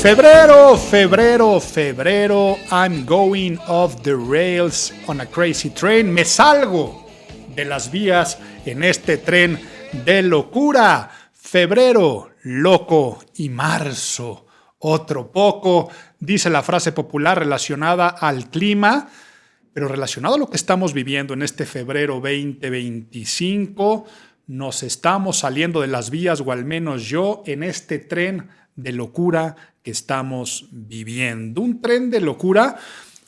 Febrero, I'm going off the rails on a crazy train. Me salgo de las vías en este tren de locura. Febrero, loco, y marzo, otro poco, dice la frase popular relacionada al clima, pero relacionado a lo que estamos viviendo en este febrero 2025, nos estamos saliendo de las vías, o al menos yo, en este tren de locura que estamos viviendo. Un tren de locura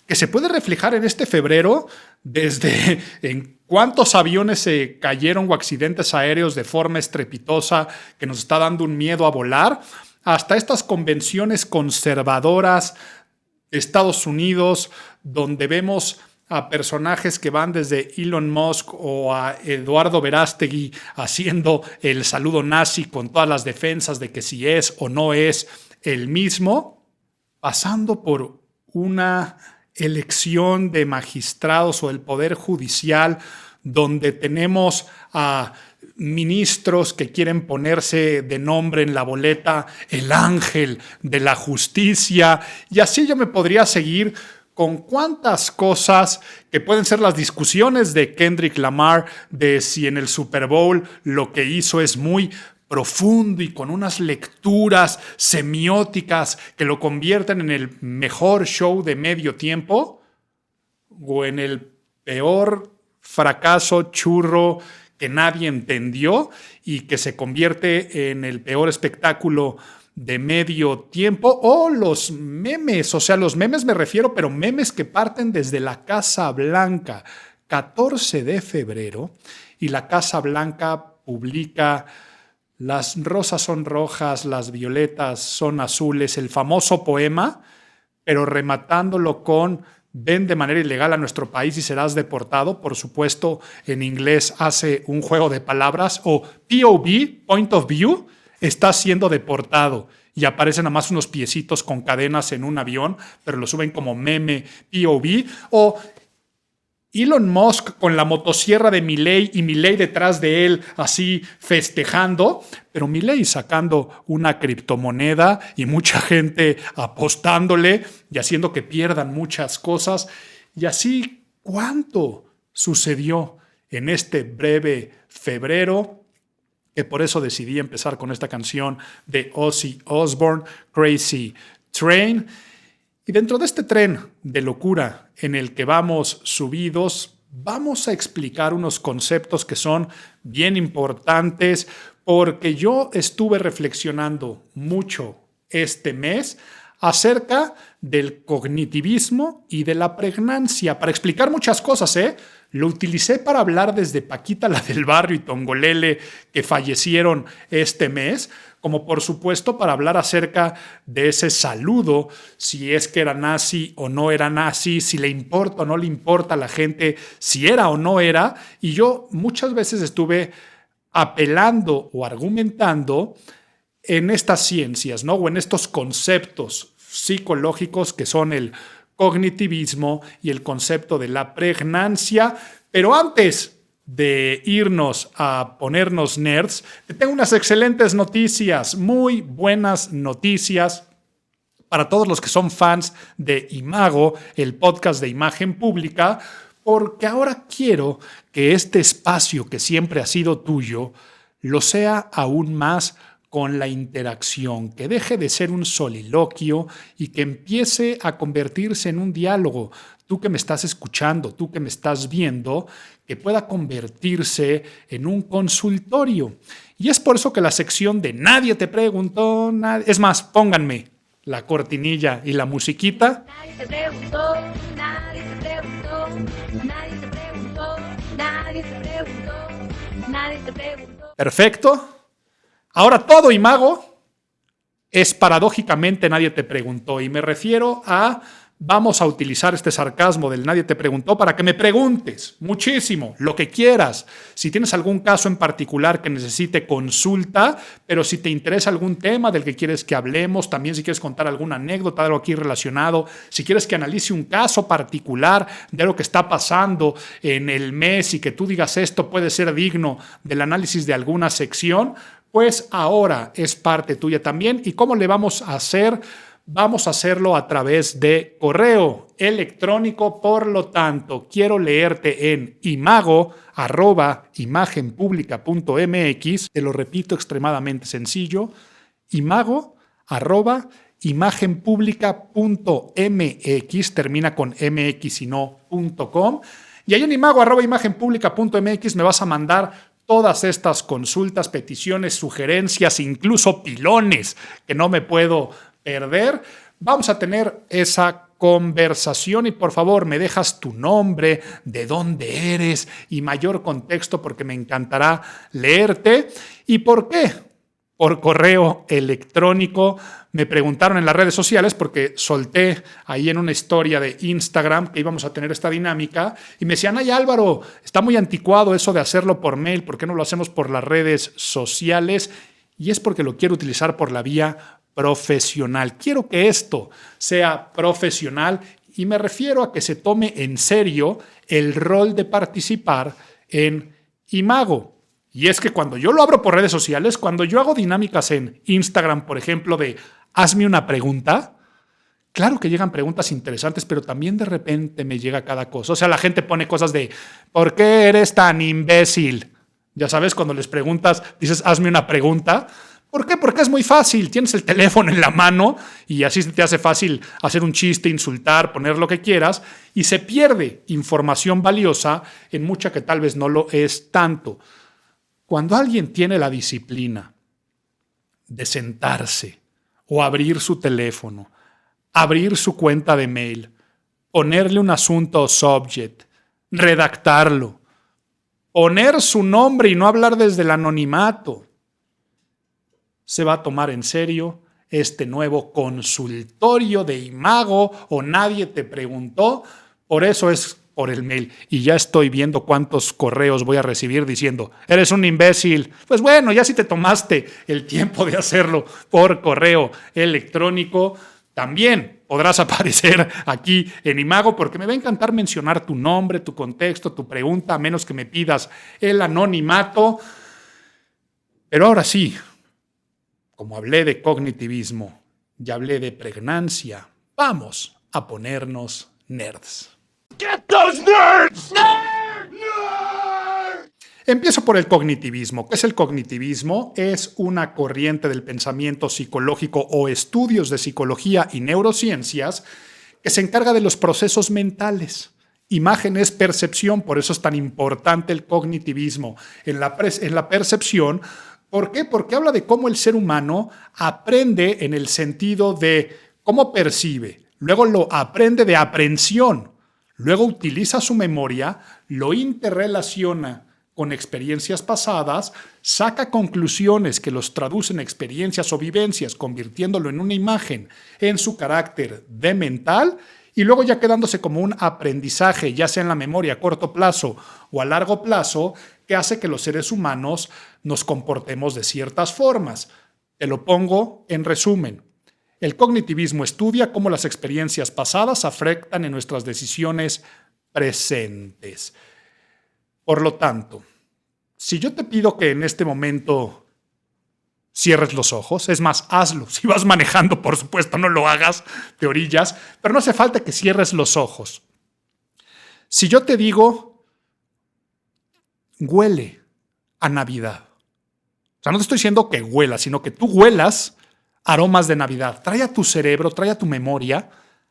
que se puede reflejar en este febrero desde en cuántos aviones se cayeron o accidentes aéreos de forma estrepitosa que nos está dando un miedo a volar, hasta estas convenciones conservadoras de Estados Unidos, donde vemos a personajes que van desde Elon Musk o a Eduardo Verástegui haciendo el saludo nazi con todas las defensas de que si es o no es el mismo, pasando por una elección de magistrados o del Poder Judicial donde tenemos a ministros que quieren ponerse de nombre en la boleta el ángel de la justicia, y así yo me podría seguir con cuántas cosas que pueden ser las discusiones de Kendrick Lamar de si en el Super Bowl lo que hizo es muy profundo y con unas lecturas semióticas que lo convierten en el mejor show de medio tiempo, o en el peor fracaso churro que nadie entendió y que se convierte en el peor espectáculo de medio tiempo, o los memes. O sea, los memes me refiero, pero memes que parten desde la Casa Blanca. 14 de febrero y la Casa Blanca publica: las rosas son rojas, las violetas son azules, el famoso poema, pero rematándolo con: ven de manera ilegal a nuestro país y serás deportado. Por supuesto, en inglés hace un juego de palabras, o POV, Point of View, está siendo deportado. Y aparecen nada más unos piecitos con cadenas en un avión, pero lo suben como meme POV. O Elon Musk con la motosierra de Milei y Milei detrás de él así festejando, pero Milei sacando una criptomoneda y mucha gente apostándole y haciendo que pierdan muchas cosas. Y así, ¿cuánto sucedió en este breve febrero? Que por eso decidí empezar con esta canción de Ozzy Osbourne, Crazy Train. Y dentro de este tren de locura en el que vamos subidos, vamos a explicar unos conceptos que son bien importantes, porque yo estuve reflexionando mucho este mes acerca del cognitivismo y de la pregnancia, para explicar muchas cosas, Lo utilicé para hablar desde Paquita, la del barrio, y Tongolele, que fallecieron este mes, como por supuesto para hablar acerca de ese saludo, si es que era nazi o no era nazi, si le importa o no le importa a la gente, si era o no era. Y yo muchas veces estuve apelando o argumentando en estas ciencias, ¿no? O en estos conceptos psicológicos que son el cognitivismo y el concepto de la pregnancia. Pero antes de irnos a ponernos nerds, te tengo unas excelentes noticias, muy buenas noticias para todos los que son fans de Imago, el podcast de imagen pública, porque ahora quiero que este espacio que siempre ha sido tuyo lo sea aún más con la interacción, que deje de ser un soliloquio y que empiece a convertirse en un diálogo. Tú que me estás escuchando, tú que me estás viendo, que pueda convertirse en un consultorio. Y es por eso que la sección de Nadie te preguntó, es más, pónganme la cortinilla y la musiquita. Nadie te preguntó, nadie te preguntó, nadie te preguntó, nadie te preguntó, nadie te preguntó. Perfecto. Ahora todo Imago es paradójicamente Nadie te preguntó, y me refiero a: vamos a utilizar este sarcasmo del Nadie te preguntó para que me preguntes muchísimo, lo que quieras. Si tienes algún caso en particular que necesite consulta, pero si te interesa algún tema del que quieres que hablemos, también si quieres contar alguna anécdota, algo aquí relacionado, si quieres que analice un caso particular de lo que está pasando en el mes y que tú digas esto puede ser digno del análisis de alguna sección, pues ahora es parte tuya también. ¿Y cómo le vamos a hacer? vamos a hacerlo a través de correo electrónico. Por lo tanto, quiero leerte en imago@imagenpublica.mx. Te lo repito, extremadamente sencillo. imago@imagenpublica.mx. Termina con mx y no .com. Y ahí en imago@imagenpublica.mx me vas a mandar todas estas consultas, peticiones, sugerencias, incluso pilones que no me puedo perder. Vamos a tener esa conversación y por favor me dejas tu nombre, de dónde eres y mayor contexto porque me encantará leerte. ¿Y por qué? Por correo electrónico. Me preguntaron en las redes sociales porque solté ahí en una historia de Instagram que íbamos a tener esta dinámica y me decían, ay Álvaro, está muy anticuado eso de hacerlo por mail, ¿por qué no lo hacemos por las redes sociales? Y es porque lo quiero utilizar por la vía profesional. Quiero que esto sea profesional y me refiero a que se tome en serio el rol de participar en Imago. Y es que cuando yo lo abro por redes sociales, cuando yo hago dinámicas en Instagram, por ejemplo, de hazme una pregunta, claro que llegan preguntas interesantes, pero también de repente me llega cada cosa. O sea, la gente pone cosas de ¿por qué eres tan imbécil? Ya sabes, cuando les preguntas, dices hazme una pregunta. ¿Por qué? Porque es muy fácil. Tienes el teléfono en la mano y así te hace fácil hacer un chiste, insultar, poner lo que quieras y se pierde información valiosa en mucha que tal vez no lo es tanto. Cuando alguien tiene la disciplina de sentarse o abrir su teléfono, abrir su cuenta de mail, ponerle un asunto o subject, redactarlo, poner su nombre y no hablar desde el anonimato, se va a tomar en serio este nuevo consultorio de Imago o nadie te preguntó. Por eso es por el mail y ya estoy viendo cuántos correos voy a recibir diciendo eres un imbécil. Pues bueno, ya si te tomaste el tiempo de hacerlo por correo electrónico, también podrás aparecer aquí en Imago porque me va a encantar mencionar tu nombre, tu contexto, tu pregunta, a menos que me pidas el anonimato. Pero ahora sí, como hablé de cognitivismo y hablé de pregnancia, vamos a ponernos nerds. Get those nerds! Nerd! Nerd! Empiezo por el cognitivismo. ¿Qué es el cognitivismo? Es una corriente del pensamiento psicológico o estudios de psicología y neurociencias que se encarga de los procesos mentales. Imagen es percepción, por eso es tan importante el cognitivismo en la percepción. ¿Por qué? Porque habla de cómo el ser humano aprende en el sentido de cómo percibe, luego lo aprende de aprehensión. Luego utiliza su memoria, lo interrelaciona con experiencias pasadas, saca conclusiones que los traducen en experiencias o vivencias, convirtiéndolo en una imagen en su carácter de mental y luego ya quedándose como un aprendizaje, ya sea en la memoria a corto plazo o a largo plazo, que hace que los seres humanos nos comportemos de ciertas formas. Te lo pongo en resumen. El cognitivismo estudia cómo las experiencias pasadas afectan en nuestras decisiones presentes. Por lo tanto, si yo te pido que en este momento cierres los ojos, es más, hazlo. Si vas manejando, por supuesto, no lo hagas, te orillas, pero no hace falta que cierres los ojos. Si yo te digo, huele a Navidad. O sea, no te estoy diciendo que huelas, sino que tú huelas aromas de Navidad. Trae a tu cerebro, trae a tu memoria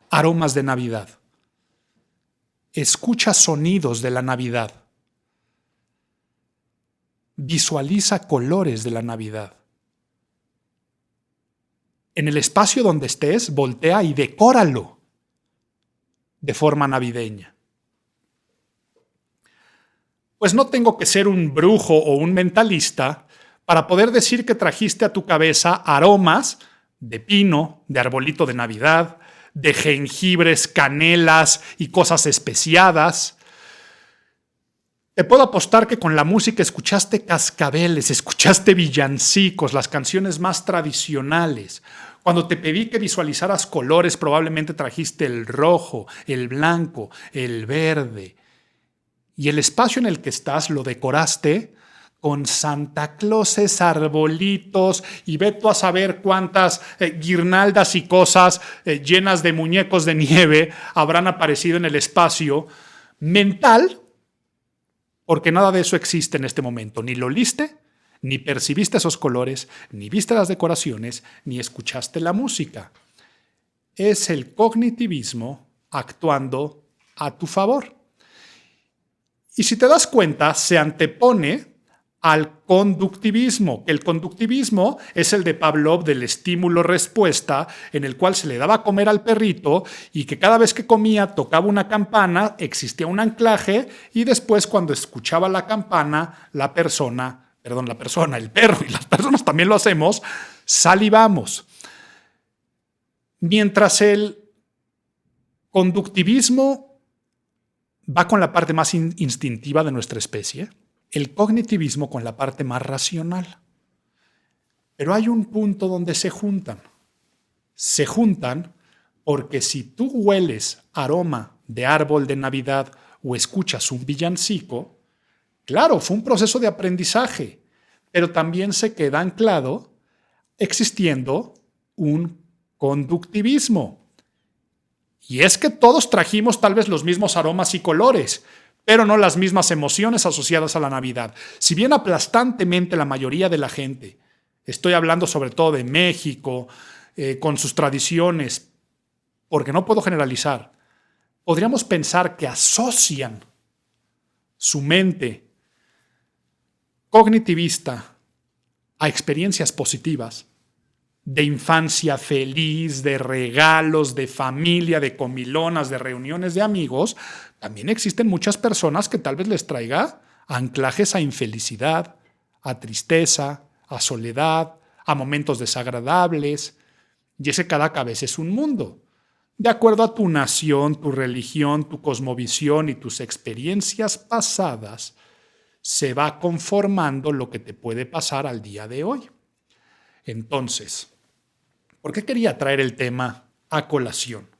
aromas de Navidad. Escucha sonidos de la Navidad. Visualiza colores de la Navidad. En el espacio donde estés, voltea y decóralo de forma navideña. Pues no tengo que ser un brujo o un mentalista para poder decir que trajiste a tu cabeza aromas de pino, de arbolito de Navidad, de jengibres, canelas y cosas especiadas. Te puedo apostar que con la música escuchaste cascabeles, escuchaste villancicos, las canciones más tradicionales. Cuando te pedí que visualizaras colores, probablemente trajiste el rojo, el blanco, el verde. Y el espacio en el que estás lo decoraste con Santa Clauses, arbolitos y ve tú a saber cuántas guirnaldas y cosas llenas de muñecos de nieve habrán aparecido en el espacio mental, porque nada de eso existe en este momento. Ni lo oliste, ni percibiste esos colores, ni viste las decoraciones, ni escuchaste la música. Es el cognitivismo actuando a tu favor. Y si te das cuenta, se antepone al conductivismo. El conductivismo es el de Pavlov del estímulo-respuesta, en el cual se le daba a comer al perrito y que cada vez que comía tocaba una campana, existía un anclaje y después cuando escuchaba la campana, el perro y las personas también lo hacemos, salivamos. Mientras el conductivismo va con la parte más instintiva de nuestra especie, el cognitivismo con la parte más racional. Pero hay un punto donde se juntan. Se juntan porque si tú hueles aroma de árbol de Navidad o escuchas un villancico, claro, fue un proceso de aprendizaje, pero también se queda anclado existiendo un conductivismo. Y es que todos trajimos tal vez los mismos aromas y colores, pero no las mismas emociones asociadas a la Navidad. Si bien aplastantemente la mayoría de la gente, estoy hablando sobre todo de México, con sus tradiciones, porque no puedo generalizar, podríamos pensar que asocian su mente cognitivista a experiencias positivas, de infancia feliz, de regalos, de familia, de comilonas, de reuniones de amigos, también existen muchas personas que tal vez les traiga anclajes a infelicidad, a tristeza, a soledad, a momentos desagradables. Y ese cada cabeza es un mundo. De acuerdo a tu nación, tu religión, tu cosmovisión y tus experiencias pasadas, se va conformando lo que te puede pasar al día de hoy. Entonces, ¿por qué quería traer el tema a colación?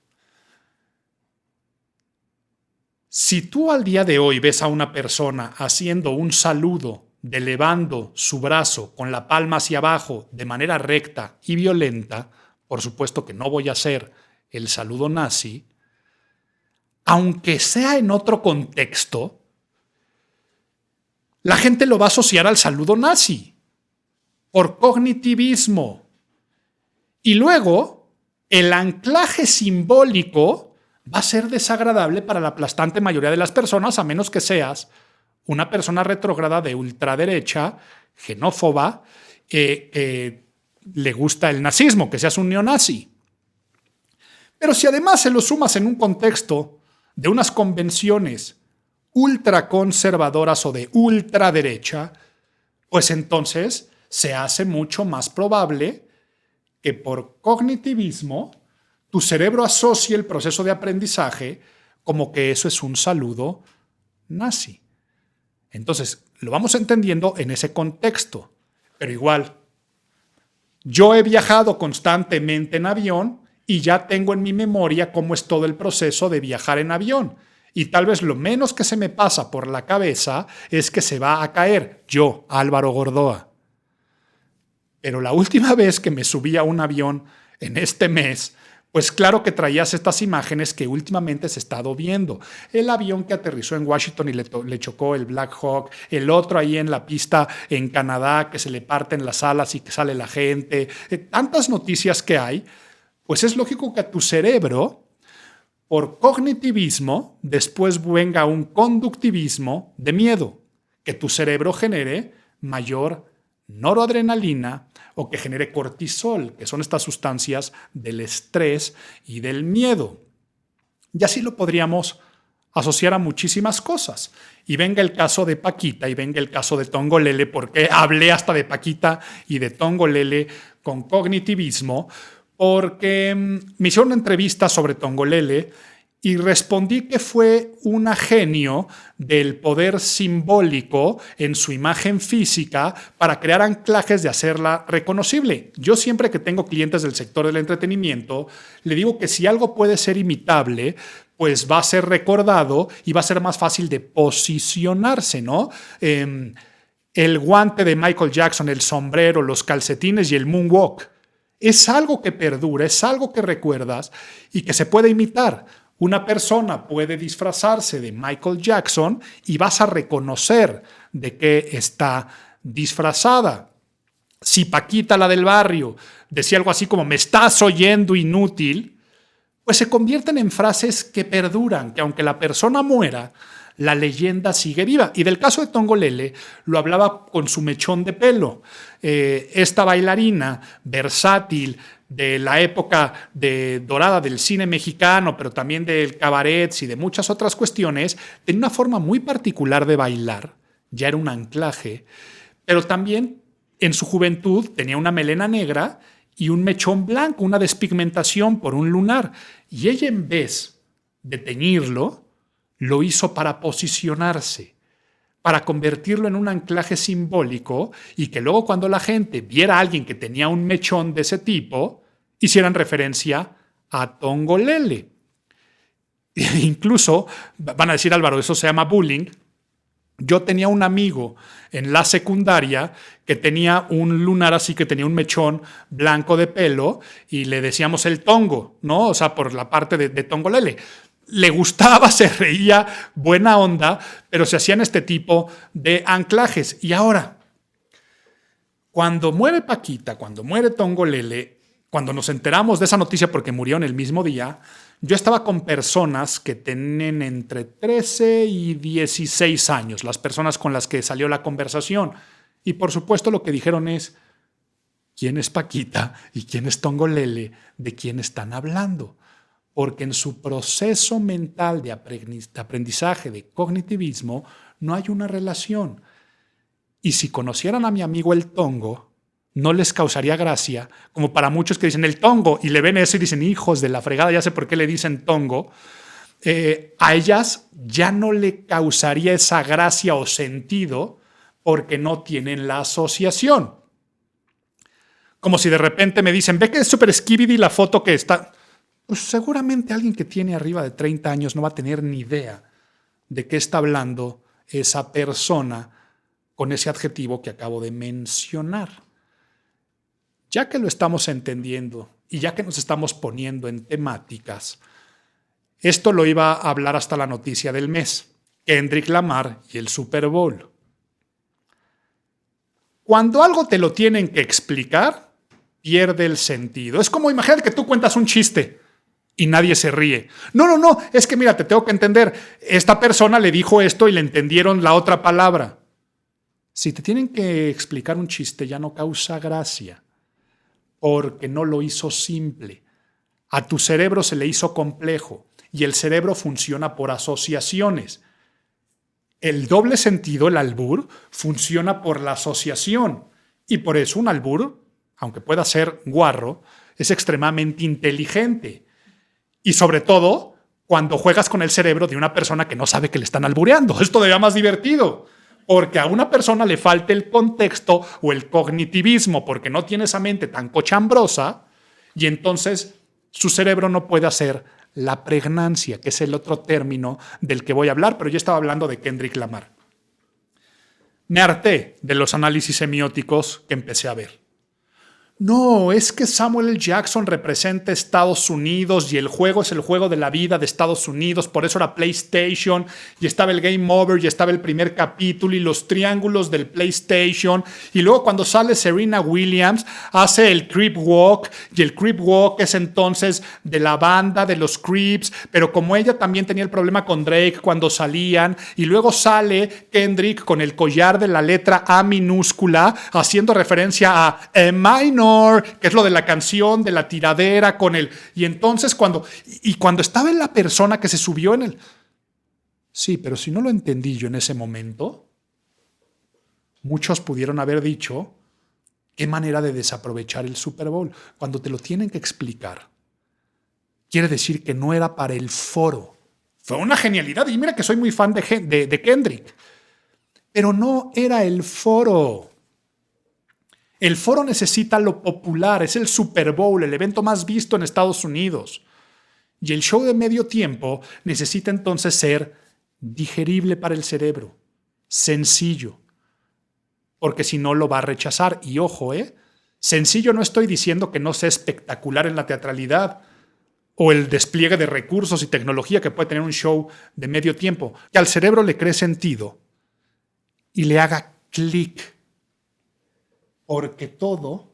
Si tú al día de hoy ves a una persona haciendo un saludo, elevando su brazo con la palma hacia abajo de manera recta y violenta, por supuesto que no voy a hacer el saludo nazi, aunque sea en otro contexto, la gente lo va a asociar al saludo nazi por cognitivismo. Y luego, el anclaje simbólico va a ser desagradable para la aplastante mayoría de las personas, a menos que seas una persona retrógrada de ultraderecha, xenófoba, le gusta el nazismo, que seas un neonazi. Pero si además se lo sumas en un contexto de unas convenciones ultraconservadoras o de ultraderecha, pues entonces se hace mucho más probable que por cognitivismo tu cerebro asocie el proceso de aprendizaje como que eso es un saludo nazi. Entonces, lo vamos entendiendo en ese contexto. Pero igual, yo he viajado constantemente en avión y ya tengo en mi memoria cómo es todo el proceso de viajar en avión. Y tal vez lo menos que se me pasa por la cabeza es que se va a caer yo, Álvaro Gordoa. Pero la última vez que me subí a un avión en este mes, pues claro que traías estas imágenes que últimamente se ha estado viendo. El avión que aterrizó en Washington y le chocó el Black Hawk, el otro ahí en la pista en Canadá que se le parten las alas y que sale la gente. Tantas noticias que hay, pues es lógico que a tu cerebro, por cognitivismo, después venga un conductivismo de miedo, que tu cerebro genere mayor noradrenalina o que genere cortisol, que son estas sustancias del estrés y del miedo. Y así lo podríamos asociar a muchísimas cosas. Y venga el caso de Paquita y venga el caso de Tongolele, porque hablé hasta de Paquita y de Tongolele con cognitivismo, porque me hicieron una entrevista sobre Tongolele y respondí que fue una genio del poder simbólico en su imagen física para crear anclajes de hacerla reconocible. Yo siempre que tengo clientes del sector del entretenimiento, le digo que si algo puede ser imitable, pues va a ser recordado y va a ser más fácil de posicionarse, ¿no? el guante de Michael Jackson, el sombrero, los calcetines y el moonwalk. Es algo que perdura, es algo que recuerdas y que se puede imitar. Una persona puede disfrazarse de Michael Jackson y vas a reconocer de qué está disfrazada. Si Paquita, la del barrio, decía algo así como "me estás oyendo, inútil", pues se convierten en frases que perduran, que aunque la persona muera, la leyenda sigue viva. Y del caso de Tongolele, lo hablaba con su mechón de pelo. Esta bailarina versátil de la época dorada del cine mexicano, pero también del cabaret y de muchas otras cuestiones, tenía una forma muy particular de bailar, ya era un anclaje, pero también en su juventud tenía una melena negra y un mechón blanco, una despigmentación por un lunar. Y ella, en vez de teñirlo, lo hizo para posicionarse, para convertirlo en un anclaje simbólico y que luego cuando la gente viera a alguien que tenía un mechón de ese tipo, hicieran referencia a Tongolele. Incluso, van a decir, Álvaro, eso se llama bullying. Yo tenía un amigo en la secundaria que tenía un lunar así, que tenía un mechón blanco de pelo y le decíamos el tongo, ¿no? O sea, por la parte de Tongolele. Le gustaba, se reía, buena onda, pero se hacían este tipo de anclajes. Y ahora, cuando muere Paquita, cuando muere Tongolele, cuando nos enteramos de esa noticia porque murió en el mismo día, yo estaba con personas que tienen entre 13 y 16 años, las personas con las que salió la conversación. Y por supuesto lo que dijeron es, ¿quién es Paquita y quién es Tongolele? ¿De quién están hablando? Porque en su proceso mental de aprendizaje, de cognitivismo, no hay una relación. Y si conocieran a mi amigo el Tongo, no les causaría gracia, como para muchos que dicen el Tongo y le ven eso y dicen, hijos de la fregada, ya sé por qué le dicen Tongo. A ellas ya no le causaría esa gracia o sentido porque no tienen la asociación. Como si de repente me dicen, ve que es súper skibidi la foto que está. Pues seguramente alguien que tiene arriba de 30 años no va a tener ni idea de qué está hablando esa persona con ese adjetivo que acabo de mencionar. Ya que lo estamos entendiendo y ya que nos estamos poniendo en temáticas, esto lo iba a hablar hasta la noticia del mes, Kendrick Lamar y el Super Bowl. Cuando algo te lo tienen que explicar, pierde el sentido. Es como, imagínate que tú cuentas un chiste y nadie se ríe. No, es que mira, te tengo que entender. Esta persona le dijo esto y le entendieron la otra palabra. Si te tienen que explicar un chiste, ya no causa gracia, porque no lo hizo simple. A tu cerebro se le hizo complejo y el cerebro funciona por asociaciones. El doble sentido, el albur, funciona por la asociación y por eso un albur, aunque pueda ser guarro, es extremadamente inteligente. Y sobre todo, cuando juegas con el cerebro de una persona que no sabe que le están albureando. Es todavía más divertido, porque a una persona le falta el contexto o el cognitivismo, porque no tiene esa mente tan cochambrosa, y entonces su cerebro no puede hacer la pregnancia, que es el otro término del que voy a hablar, pero yo estaba hablando de Kendrick Lamar. Me harté de los análisis semióticos que empecé a ver. No, es que Samuel L. Jackson representa Estados Unidos y el juego es el juego de la vida de Estados Unidos, por eso era PlayStation y estaba el Game Over y estaba el primer capítulo y los triángulos del PlayStation y luego cuando sale Serena Williams hace el Creep Walk y el Creep Walk es entonces de la banda de los Creeps, pero como ella también tenía el problema con Drake cuando salían y luego sale Kendrick con el collar de la letra A minúscula haciendo referencia a minor, que es lo de la canción, de la tiradera con él. Y entonces cuando estaba en la persona que se subió en el... Sí, pero si no lo entendí yo en ese momento, muchos pudieron haber dicho, qué manera de desaprovechar el Super Bowl. Cuando te lo tienen que explicar, quiere decir que no era para el foro. Fue una genialidad. Y mira que soy muy fan de Kendrick. Pero no era el foro. El foro necesita lo popular, es el Super Bowl, el evento más visto en Estados Unidos. Y el show de medio tiempo necesita entonces ser digerible para el cerebro, sencillo. porque si no lo va a rechazar. Y ojo, sencillo no estoy diciendo que no sea espectacular en la teatralidad o el despliegue de recursos y tecnología que puede tener un show de medio tiempo, que al cerebro le cree sentido y le haga clic, porque todo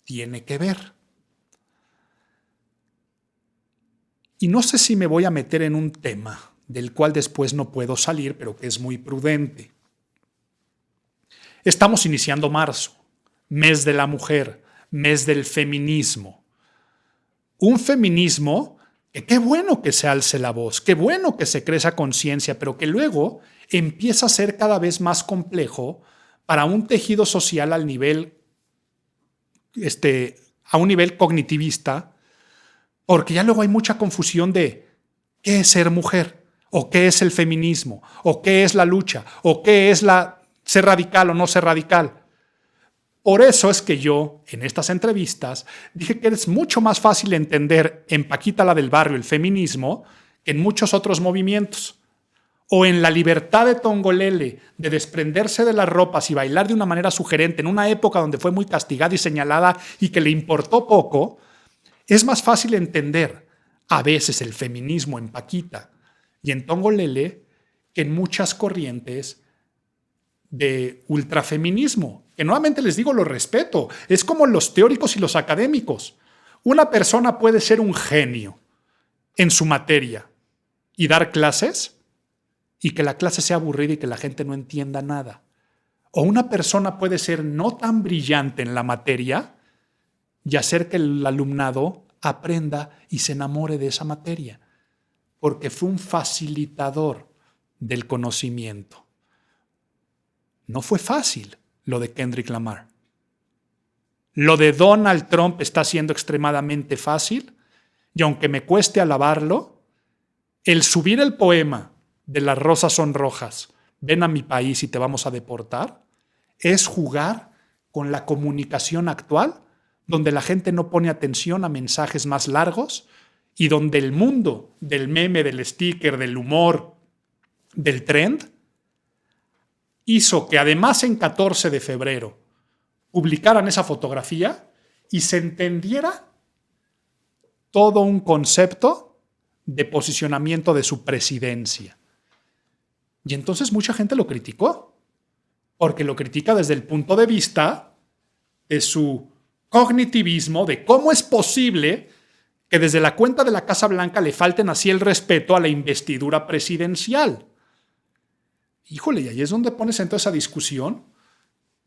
tiene que ver. Y no sé si me voy a meter en un tema del cual después no puedo salir, pero que es muy prudente. Estamos iniciando marzo, mes de la mujer, mes del feminismo. Un feminismo que qué bueno que se alce la voz, qué bueno que se cree esa conciencia, pero que luego empieza a ser cada vez más complejo para un tejido social al nivel, a un nivel cognitivista, porque ya luego hay mucha confusión de qué es ser mujer, o qué es el feminismo, o qué es la lucha, o qué es ser radical o no ser radical. Por eso es que yo, en estas entrevistas, dije que es mucho más fácil entender en Paquita la del barrio el feminismo que en muchos otros movimientos. O en la libertad de Tongolele de desprenderse de las ropas y bailar de una manera sugerente en una época donde fue muy castigada y señalada y que le importó poco, es más fácil entender a veces el feminismo en Paquita y en Tongolele que en muchas corrientes de ultrafeminismo, que nuevamente les digo, lo respeto. Es como los teóricos y los académicos. Una persona puede ser un genio en su materia y dar clases y que la clase sea aburrida y que la gente no entienda nada. O una persona puede ser no tan brillante en la materia y hacer que el alumnado aprenda y se enamore de esa materia, porque fue un facilitador del conocimiento. No fue fácil lo de Kendrick Lamar. Lo de Donald Trump está siendo extremadamente fácil y aunque me cueste alabarlo, el subir el poema de Las rosas son rojas, ven a mi país y te vamos a deportar, es jugar con la comunicación actual, donde la gente no pone atención a mensajes más largos y donde el mundo del meme, del sticker, del humor, del trend, hizo que además en 14 de febrero publicaran esa fotografía y se entendiera todo un concepto de posicionamiento de su presidencia. Y entonces mucha gente lo criticó, porque lo critica desde el punto de vista de su cognitivismo, de cómo es posible que desde la cuenta de la Casa Blanca le falten así el respeto a la investidura presidencial. Híjole, y ahí es donde pones en toda esa discusión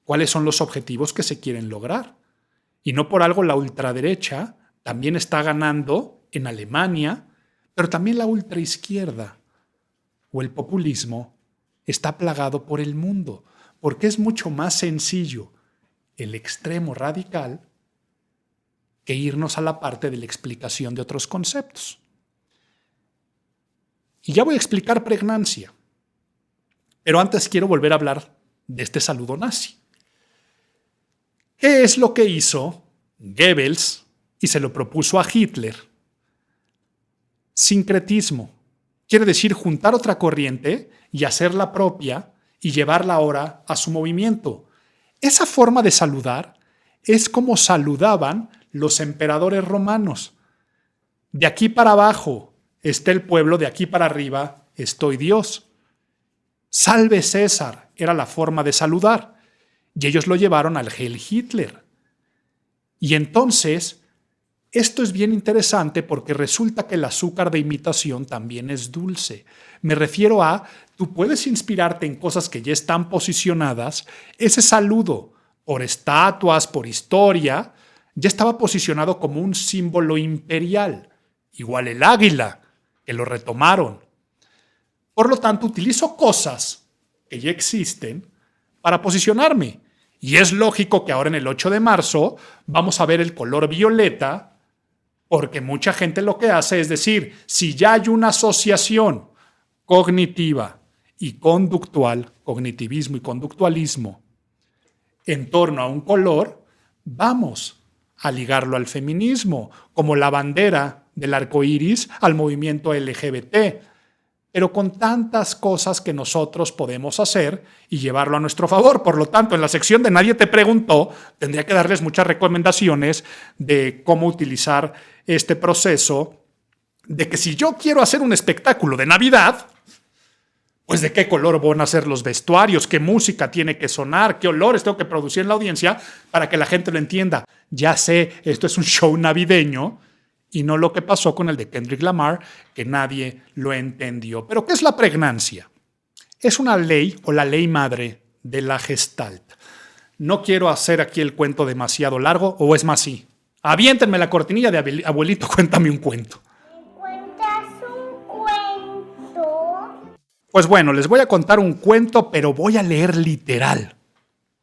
cuáles son los objetivos que se quieren lograr. Y no por algo la ultraderecha también está ganando en Alemania, pero también la ultraizquierda o el populismo está plagado por el mundo, porque es mucho más sencillo el extremo radical que irnos a la parte de la explicación de otros conceptos. Y ya voy a explicar pregnancia. Pero antes quiero volver a hablar de este saludo nazi. ¿Qué es lo que hizo Goebbels y se lo propuso a Hitler? Sincretismo. Quiere decir juntar otra corriente y hacerla propia y llevarla ahora a su movimiento. Esa forma de saludar es como saludaban los emperadores romanos. De aquí para abajo está el pueblo, de aquí para arriba estoy Dios. Salve César, era la forma de saludar. Y ellos lo llevaron al Heil Hitler. Y entonces, esto es bien interesante porque resulta que el azúcar de imitación también es dulce. Me refiero a, tú puedes inspirarte en cosas que ya están posicionadas. Ese saludo, por estatuas, por historia, ya estaba posicionado como un símbolo imperial. Igual el águila, que lo retomaron. Por lo tanto, utilizo cosas que ya existen para posicionarme. Y es lógico que ahora en el 8 de marzo vamos a ver el color violeta, porque mucha gente lo que hace es decir, si ya hay una asociación cognitiva y conductual, cognitivismo y conductualismo, en torno a un color, vamos a ligarlo al feminismo, como la bandera del arco iris al movimiento LGBT. pero con tantas cosas que nosotros podemos hacer y llevarlo a nuestro favor. Por lo tanto, en la sección de Nadie te preguntó, tendría que darles muchas recomendaciones de cómo utilizar este proceso, de que si yo quiero hacer un espectáculo de Navidad, pues de qué color van a ser los vestuarios, qué música tiene que sonar, qué olores tengo que producir en la audiencia para que la gente lo entienda. Ya sé, esto es un show navideño, y no lo que pasó con el de Kendrick Lamar, que nadie lo entendió. ¿Pero qué es la pregnancia? Es una ley o la ley madre de la Gestalt. No quiero hacer aquí el cuento demasiado largo, o es más, sí. Aviéntenme la cortinilla de abuelito, cuéntame un cuento. ¿Me cuentas un cuento? Pues bueno, les voy a contar un cuento, pero voy a leer literal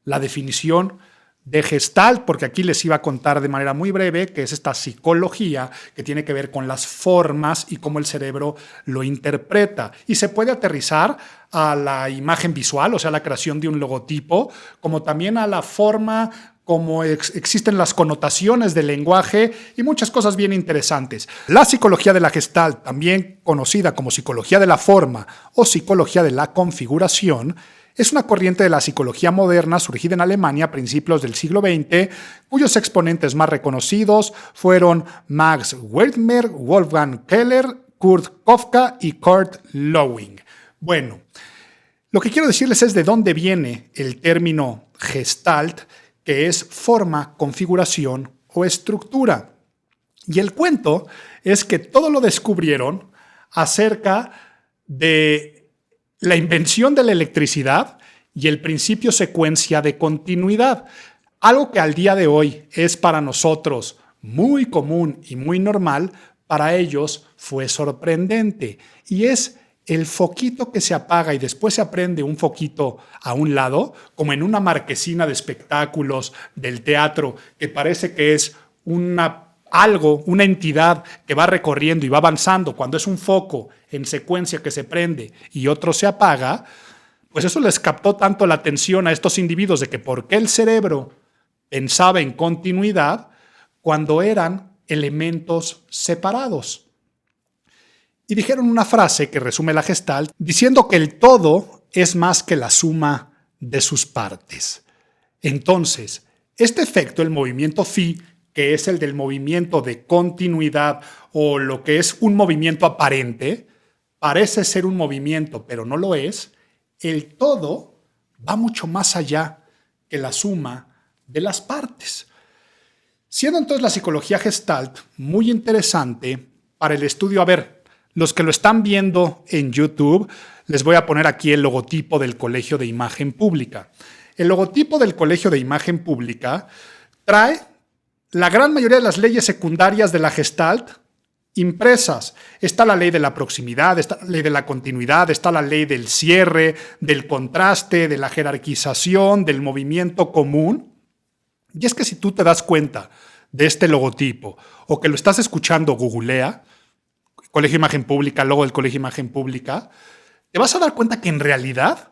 la definición de Gestalt, porque aquí les iba a contar de manera muy breve que es esta psicología que tiene que ver con las formas y cómo el cerebro lo interpreta. Y se puede aterrizar a la imagen visual, o sea, la creación de un logotipo, como también a la forma como existen las connotaciones del lenguaje y muchas cosas bien interesantes. La psicología de la Gestalt, también conocida como psicología de la forma o psicología de la configuración, es una corriente de la psicología moderna surgida en Alemania a principios del siglo XX, cuyos exponentes más reconocidos fueron Max Wertheimer, Wolfgang Keller, Kurt Kofka y Kurt Lewin. Bueno, lo que quiero decirles es de dónde viene el término Gestalt, que es forma, configuración o estructura. Y el cuento es que todo lo descubrieron acerca de la invención de la electricidad y el principio secuencia de continuidad. Algo que al día de hoy es para nosotros muy común y muy normal, para ellos fue sorprendente. Y es el foquito que se apaga y después se prende un foquito a un lado, como en una marquesina de espectáculos del teatro, que parece que es una entidad que va recorriendo y va avanzando. Cuando es un foco en secuencia que se prende y otro se apaga, pues eso les captó tanto la atención a estos individuos de que por qué el cerebro pensaba en continuidad cuando eran elementos separados. Y dijeron una frase que resume la Gestalt, diciendo que el todo es más que la suma de sus partes. Entonces, este efecto, el movimiento phi, que es el del movimiento de continuidad o lo que es un movimiento aparente, parece ser un movimiento, pero no lo es. El todo va mucho más allá que la suma de las partes. Siendo entonces la psicología Gestalt muy interesante para el estudio. A ver, los que lo están viendo en YouTube, les voy a poner aquí el logotipo del Colegio de Imagen Pública. El logotipo del Colegio de Imagen Pública trae la gran mayoría de las leyes secundarias de la Gestalt impresas. Está la ley de la proximidad, está la ley de la continuidad, está la ley del cierre, del contraste, de la jerarquización, del movimiento común. Y es que si tú te das cuenta de este logotipo o que lo estás escuchando, googlea, Colegio de Imagen Pública, logo del Colegio de Imagen Pública, te vas a dar cuenta que en realidad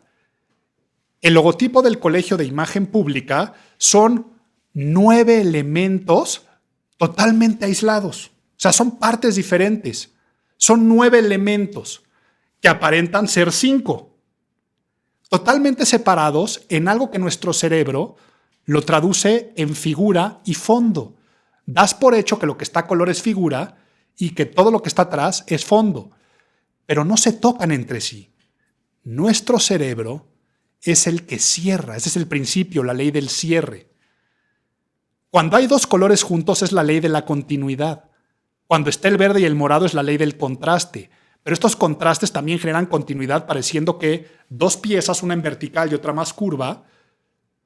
el logotipo del Colegio de Imagen Pública son 9 elementos totalmente aislados. O sea, son partes diferentes. Son 9 elementos que aparentan ser 5. Totalmente separados en algo que nuestro cerebro lo traduce en figura y fondo. Das por hecho que lo que está a color es figura y que todo lo que está atrás es fondo. Pero no se tocan entre sí. Nuestro cerebro es el que cierra. Ese es el principio, la ley del cierre. Cuando hay 2 colores juntos es la ley de la continuidad. Cuando está el verde y el morado es la ley del contraste. Pero estos contrastes también generan continuidad, pareciendo que 2 piezas, una en vertical y otra más curva,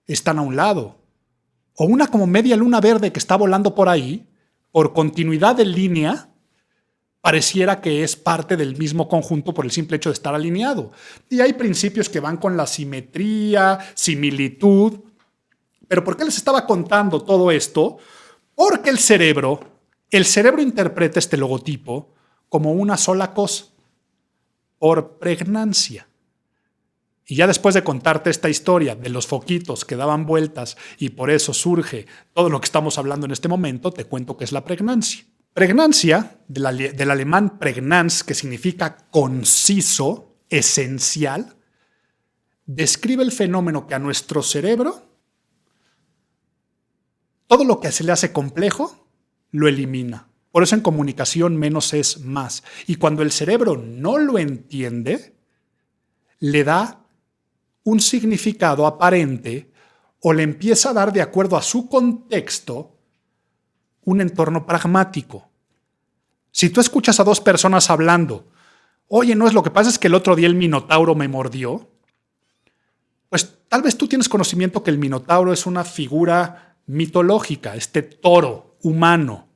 están a un lado. O una como media luna verde que está volando por ahí, por continuidad de línea, pareciera que es parte del mismo conjunto por el simple hecho de estar alineado. Y hay principios que van con la simetría, similitud. ¿Pero por qué les estaba contando todo esto? Porque el cerebro interpreta este logotipo como una sola cosa, por pregnancia. Y ya después de contarte esta historia de los foquitos que daban vueltas y por eso surge todo lo que estamos hablando en este momento, te cuento qué es la pregnancia. Pregnancia, del alemán Prägnanz, que significa conciso, esencial, describe el fenómeno que a nuestro cerebro, todo lo que se le hace complejo, lo elimina. Por eso en comunicación menos es más. Y cuando el cerebro no lo entiende, le da un significado aparente o le empieza a dar, de acuerdo a su contexto, un entorno pragmático. Si tú escuchas a dos personas hablando, oye, no es lo que pasa es que el otro día el minotauro me mordió, pues tal vez tú tienes conocimiento que el minotauro es una figura mitológica, este toro humano.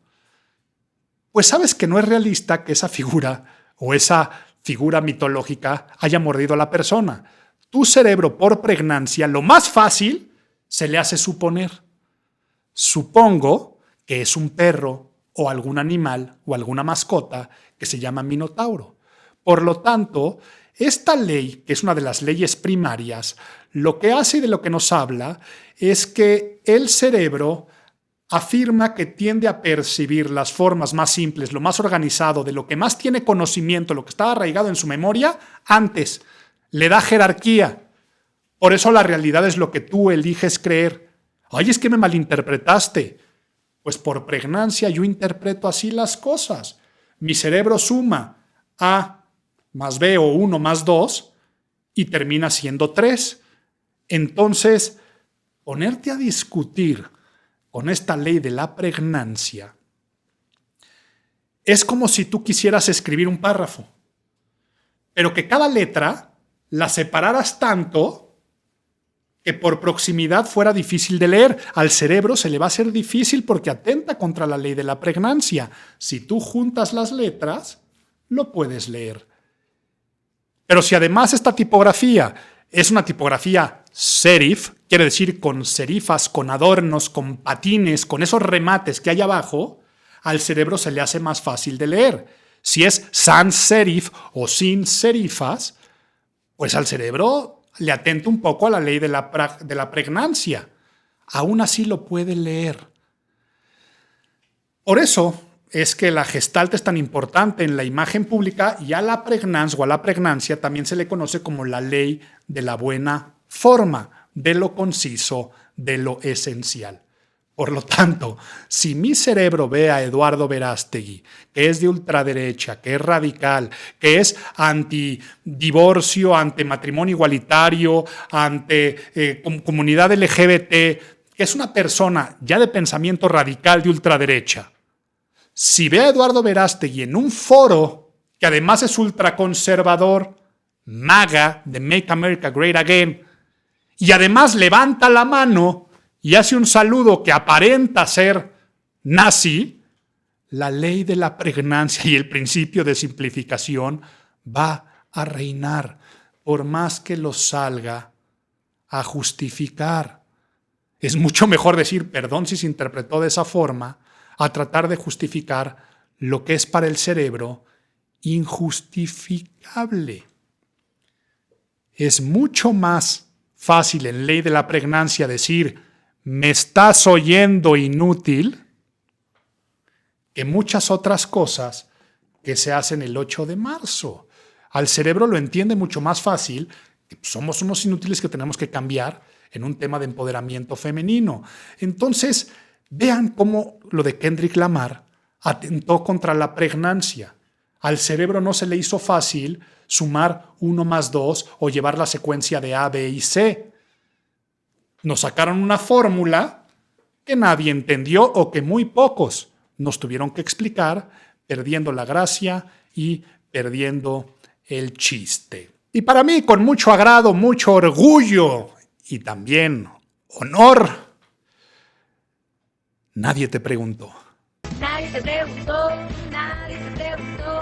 Pues sabes que no es realista que esa figura o esa figura mitológica haya mordido a la persona. Tu cerebro, por pregnancia, lo más fácil se le hace suponer. Supongo que es un perro o algún animal o alguna mascota que se llama minotauro. Por lo tanto, esta ley, que es una de las leyes primarias, lo que hace y de lo que nos habla es que el cerebro afirma que tiende a percibir las formas más simples, lo más organizado, de lo que más tiene conocimiento, lo que está arraigado en su memoria, antes. Le da jerarquía. Por eso la realidad es lo que tú eliges creer. Ay, es que me malinterpretaste. Pues por pregnancia yo interpreto así las cosas. Mi cerebro suma A más B o 1 más 2 y termina siendo 3. Entonces, ponerte a discutir con esta ley de la pregnancia es como si tú quisieras escribir un párrafo, pero que cada letra la separaras tanto que por proximidad fuera difícil de leer. Al cerebro se le va a hacer difícil porque atenta contra la ley de la pregnancia. Si tú juntas las letras, lo puedes leer. Pero si además esta tipografía es una tipografía serif, quiere decir con serifas, con adornos, con patines, con esos remates que hay abajo, al cerebro se le hace más fácil de leer. Si es sans serif o sin serifas, pues al cerebro le atenta un poco a la ley de la pregnancia. Aún así lo puede leer. Por eso es que la gestalt es tan importante en la imagen pública, y a la pregnancia o a la pregnancia también se le conoce como la ley de la buena forma, de lo conciso, de lo esencial. Por lo tanto, si mi cerebro ve a Eduardo Verástegui, que es de ultraderecha, que es radical, que es antidivorcio, antimatrimonio igualitario, comunidad LGBT, que es una persona ya de pensamiento radical de ultraderecha, si ve a Eduardo Verástegui en un foro que además es ultraconservador, MAGA, de Make America Great Again, y además levanta la mano y hace un saludo que aparenta ser nazi, la ley de la pregnancia y el principio de simplificación va a reinar, por más que lo salga a justificar. Es mucho mejor decir perdón si se interpretó de esa forma, a tratar de justificar lo que es para el cerebro injustificable. Es mucho más fácil en ley de la pregnancia decir «me estás oyendo, inútil», que muchas otras cosas que se hacen el 8 de marzo. Al cerebro lo entiende mucho más fácil que somos unos inútiles que tenemos que cambiar en un tema de empoderamiento femenino. Entonces, vean cómo lo de Kendrick Lamar atentó contra la pregnancia. Al cerebro no se le hizo fácil sumar 1 más 2 o llevar la secuencia de A, B y C. Nos sacaron una fórmula que nadie entendió o que muy pocos nos tuvieron que explicar, perdiendo la gracia y perdiendo el chiste. Y para mí, con mucho agrado, mucho orgullo y también honor, nadie te preguntó. Nadie te preguntó, nadie te preguntó,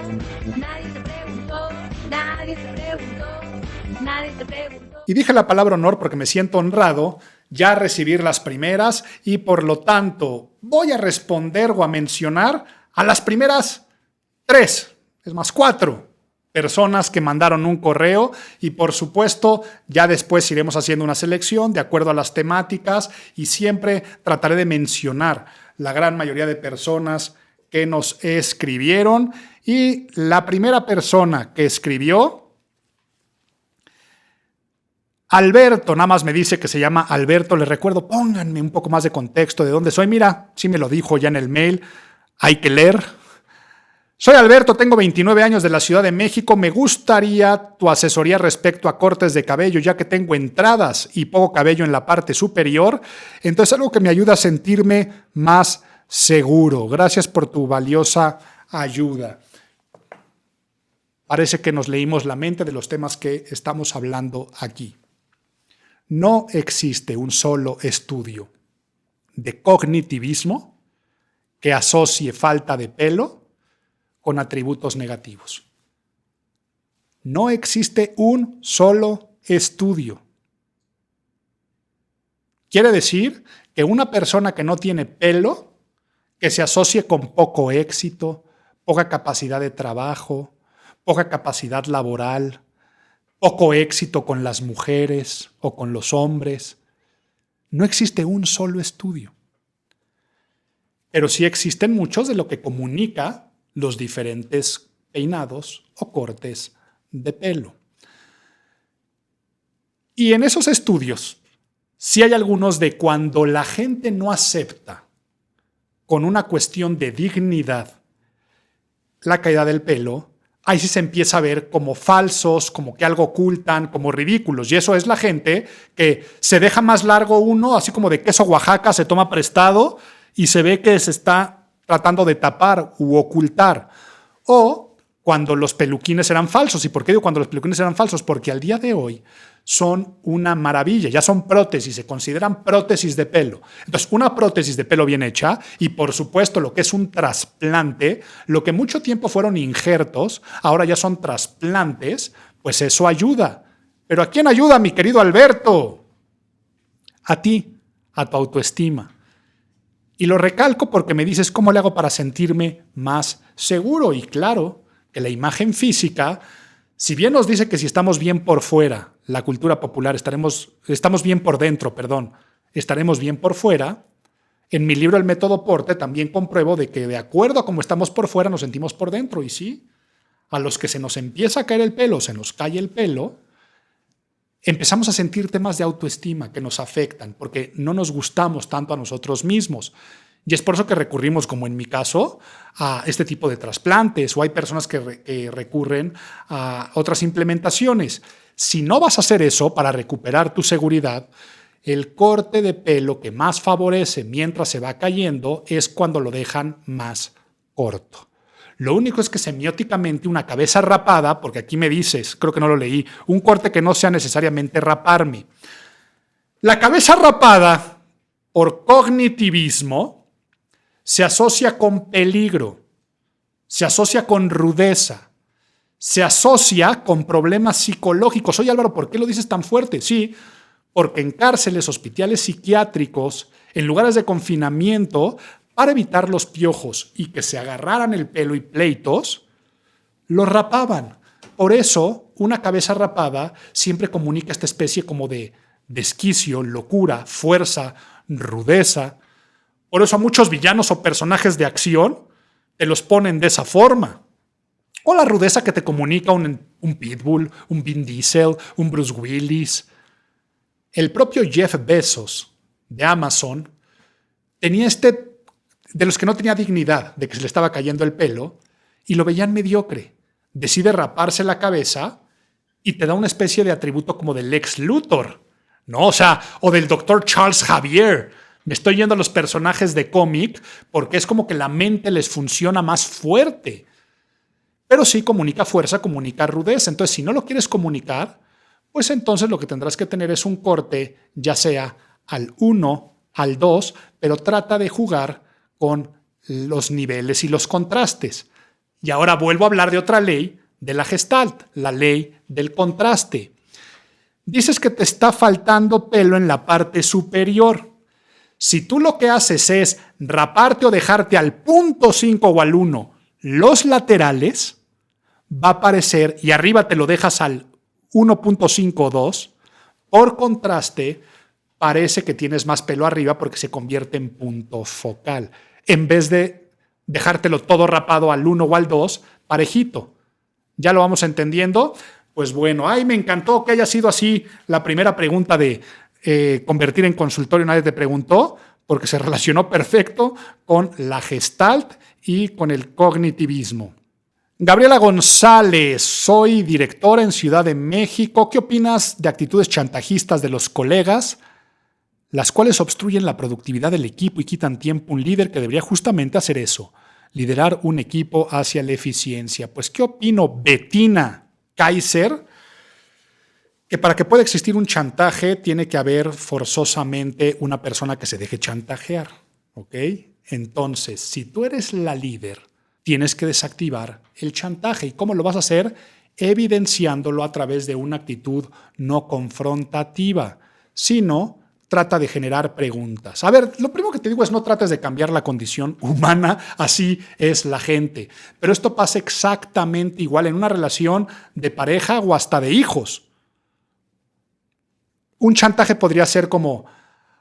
nadie te preguntó, nadie te preguntó, nadie te preguntó. Y dije la palabra honor porque me siento honrado ya a recibir las primeras y por lo tanto voy a responder o a mencionar a las primeras 3, es más 4 personas que mandaron un correo, y por supuesto ya después iremos haciendo una selección de acuerdo a las temáticas y siempre trataré de mencionar la gran mayoría de personas que nos escribieron. Y la primera persona que escribió, Alberto, nada más me dice que se llama Alberto. Les recuerdo, pónganme un poco más de contexto de dónde soy. Mira, sí me lo dijo ya en el mail, hay que leer. Soy Alberto, tengo 29 años de la Ciudad de México. Me gustaría tu asesoría respecto a cortes de cabello, ya que tengo entradas y poco cabello en la parte superior. Entonces, algo que me ayuda a sentirme más seguro. Gracias por tu valiosa ayuda. Parece que nos leímos la mente de los temas que estamos hablando aquí. No existe un solo estudio de cognitivismo que asocie falta de pelo con atributos negativos. No existe un solo estudio. Quiere decir que una persona que no tiene pelo, que se asocie con poco éxito, poca capacidad de trabajo, poca capacidad laboral, poco éxito con las mujeres o con los hombres, no existe un solo estudio. Pero sí existen muchos de lo que comunica los diferentes peinados o cortes de pelo. Y en esos estudios, sí hay algunos de cuando la gente no acepta con una cuestión de dignidad la caída del pelo, ahí sí se empieza a ver como falsos, como que algo ocultan, como ridículos. Y eso es la gente que se deja más largo uno, así como de queso Oaxaca, se toma prestado y se ve que se está tratando de tapar u ocultar. O cuando los peluquines eran falsos. ¿Y por qué digo cuando los peluquines eran falsos? Porque al día de hoy son una maravilla, ya son prótesis, se consideran prótesis de pelo. Entonces, una prótesis de pelo bien hecha y, por supuesto, lo que es un trasplante, lo que mucho tiempo fueron injertos, ahora ya son trasplantes, pues eso ayuda. ¿Pero a quién ayuda, mi querido Alberto? A ti, a tu autoestima. Y lo recalco porque me dices cómo le hago para sentirme más seguro. Y claro, que la imagen física, si bien nos dice que si estamos bien por fuera, la cultura popular, estamos bien por dentro, estaremos bien por fuera, en mi libro El Método Porte también compruebo de que de acuerdo a cómo estamos por fuera nos sentimos por dentro. Y sí, a los que se nos empieza a caer el pelo, se nos cae el pelo, empezamos a sentir temas de autoestima que nos afectan porque no nos gustamos tanto a nosotros mismos. Y es por eso que recurrimos, como en mi caso, a este tipo de trasplantes, o hay personas que recurren a otras implementaciones. Si no vas a hacer eso para recuperar tu seguridad, el corte de pelo que más favorece mientras se va cayendo es cuando lo dejan más corto. Lo único es que semióticamente una cabeza rapada, porque aquí me dices, creo que no lo leí, un corte que no sea necesariamente raparme. La cabeza rapada, por cognitivismo, se asocia con peligro, se asocia con rudeza, se asocia con problemas psicológicos. Oye, Álvaro, ¿por qué lo dices tan fuerte? Sí, porque en cárceles, hospitales psiquiátricos, en lugares de confinamiento, para evitar los piojos y que se agarraran el pelo y pleitos, los rapaban. Por eso, una cabeza rapada siempre comunica esta especie como de desquicio, locura, fuerza, rudeza. Por eso a muchos villanos o personajes de acción te los ponen de esa forma. O la rudeza que te comunica un Pitbull, un Vin Diesel, un Bruce Willis. El propio Jeff Bezos de Amazon tenía de los que no tenía dignidad, de que se le estaba cayendo el pelo, y lo veían mediocre. Decide raparse la cabeza y te da una especie de atributo como del Lex Luthor, ¿no? O del Dr. Charles Xavier. Me estoy yendo a los personajes de cómic porque es como que la mente les funciona más fuerte. Pero sí comunica fuerza, comunica rudeza. Entonces, si no lo quieres comunicar, pues entonces lo que tendrás que tener es un corte, ya sea al 1, al 2, pero trata de jugar con los niveles y los contrastes. Y ahora vuelvo a hablar de otra ley de la Gestalt, la ley del contraste. Dices que te está faltando pelo en la parte superior. Si tú lo que haces es raparte o dejarte al 0.5 o al 1 los laterales, va a aparecer, y arriba te lo dejas al 1.5 o 2, por contraste, parece que tienes más pelo arriba porque se convierte en punto focal, en vez de dejártelo todo rapado al 1 o al 2, parejito. ¿Ya lo vamos entendiendo? Pues bueno, me encantó que haya sido así la primera pregunta de convertir en consultorio. Nadie te preguntó, porque se relacionó perfecto con la Gestalt y con el cognitivismo. Gabriela González, soy directora en Ciudad de México. ¿Qué opinas de actitudes chantajistas de los colegas, las cuales obstruyen la productividad del equipo y quitan tiempo a un líder que debería justamente hacer eso, liderar un equipo hacia la eficiencia? Pues, ¿qué opino, Bettina Kaiser? Que para que pueda existir un chantaje tiene que haber forzosamente una persona que se deje chantajear, ¿ok? Entonces, si tú eres la líder, tienes que desactivar el chantaje. ¿Y cómo lo vas a hacer? Evidenciándolo a través de una actitud no confrontativa, sino trata de generar preguntas. A ver, lo primero que te digo es no trates de cambiar la condición humana, así es la gente. Pero esto pasa exactamente igual en una relación de pareja o hasta de hijos. Un chantaje podría ser como: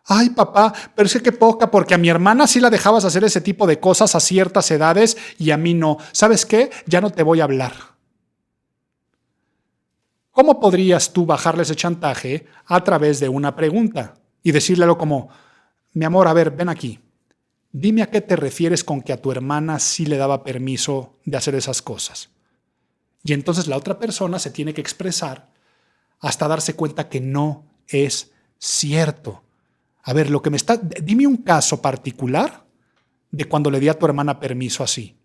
ay, papá, pero es que qué poca, porque a mi hermana sí la dejabas hacer ese tipo de cosas a ciertas edades y a mí no. ¿Sabes qué? Ya no te voy a hablar. ¿Cómo podrías tú bajarle ese chantaje? A través de una pregunta y decirle algo como: mi amor, a ver, ven aquí. Dime a qué te refieres con que a tu hermana sí le daba permiso de hacer esas cosas. Y entonces la otra persona se tiene que expresar hasta darse cuenta que no es cierto. A ver, dime un caso particular de cuando le di a tu hermana permiso así.